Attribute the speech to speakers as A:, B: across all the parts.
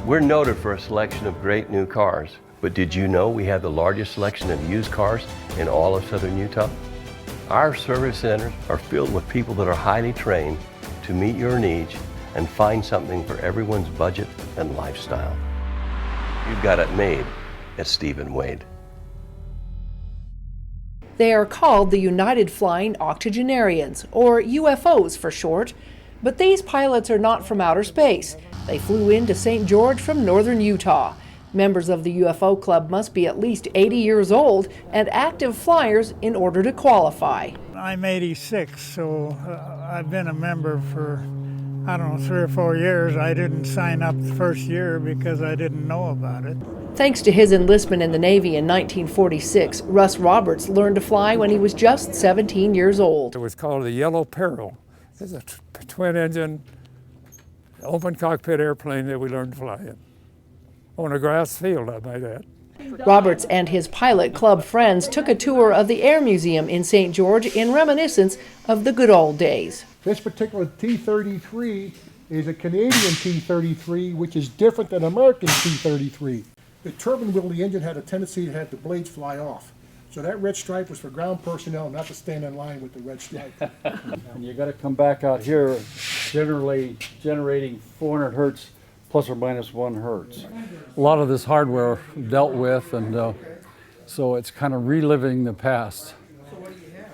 A: We're noted for a selection of great new cars, but did you know we have the largest selection of used cars in all of southern Utah? Our service centers are filled with people that are highly trained to meet your needs and find something for everyone's budget and lifestyle. You've got it made at Stephen Wade.
B: They are called the United Flying Octogenarians, or UFOs for short, but these pilots are not from outer space. They flew into St. George from northern Utah. Members of the UFO Club must be at least 80 years old and active flyers in order to qualify.
C: I'm 86, so I've been a member for, 3 or 4 years. I didn't sign up the first year because I didn't know about it.
B: Thanks to his enlistment in the Navy in 1946, Russ Roberts learned to fly when he was just 17 years old.
D: It was called the Yellow Peril. It's a twin-engine, open cockpit airplane that we learned to fly in. On a grass field, I might add.
B: Roberts and his pilot club friends took a tour of the Air Museum in St. George in reminiscence of the good old days.
E: This particular T-33 is a Canadian T-33, which is different than American T-33. The turbine wheel of the engine had a tendency to have the blades fly off. So that red stripe was for ground personnel, not to stand in line with the red stripe.
F: And you got to come back out here, generally generating 400 hertz plus or minus 1 hertz. A lot of this hardware dealt with, and so it's kind of reliving the past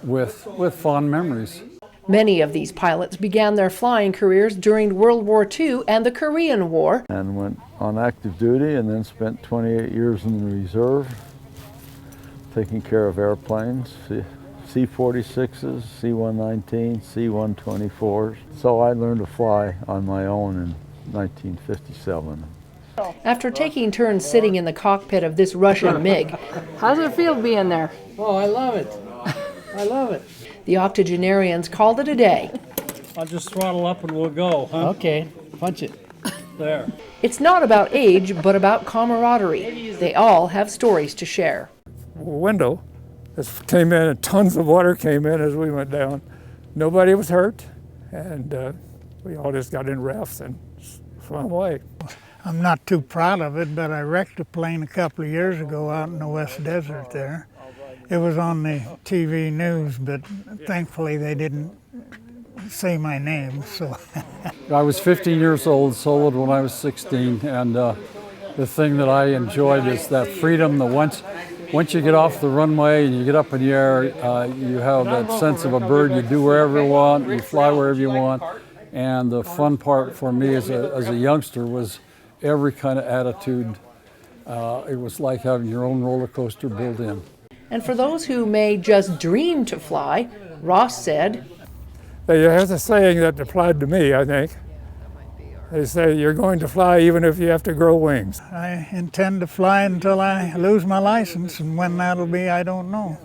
F: with fond memories.
B: Many of these pilots began their flying careers during World War II and the Korean War.
F: And went on active duty and then spent 28 years in the reserve, taking care of airplanes, C-46s, C-119, C-124s. So I learned to fly on my own in 1957.
B: After taking turns sitting in the cockpit of this Russian MiG.
G: How's it feel being there?
H: Oh, I love it. I love it.
B: The octogenarians called it a day.
H: I'll just throttle up and we'll go, huh? Okay, punch it. There.
B: It's not about age, but about camaraderie. They all have stories to share.
D: Window that came in and tons of water came in as we went down. Nobody was hurt, and we all just got in rafts and swam away.
C: I'm not too proud of it, but I wrecked a plane a couple of years ago out in the West Desert there. It was on the TV news, but thankfully they didn't say my name. So
F: I was 15 years old, soloed when I was 16, and the thing that I enjoyed is that freedom. Once you get off the runway and you get up in the air, you have that sense of a bird. You do wherever you want, you fly wherever you want. And the fun part for me as a youngster was every kind of attitude. It was like having your own roller coaster built in.
B: And for those who may just dream to fly, Ross said,
D: There's a saying that applied to me, I think. They say you're going to fly even if you have to grow wings.
C: I intend to fly until I lose my license, and when that'll be, I don't know.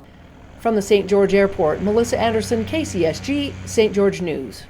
B: From the St. George Airport, Melissa Anderson, KCSG, St. George News.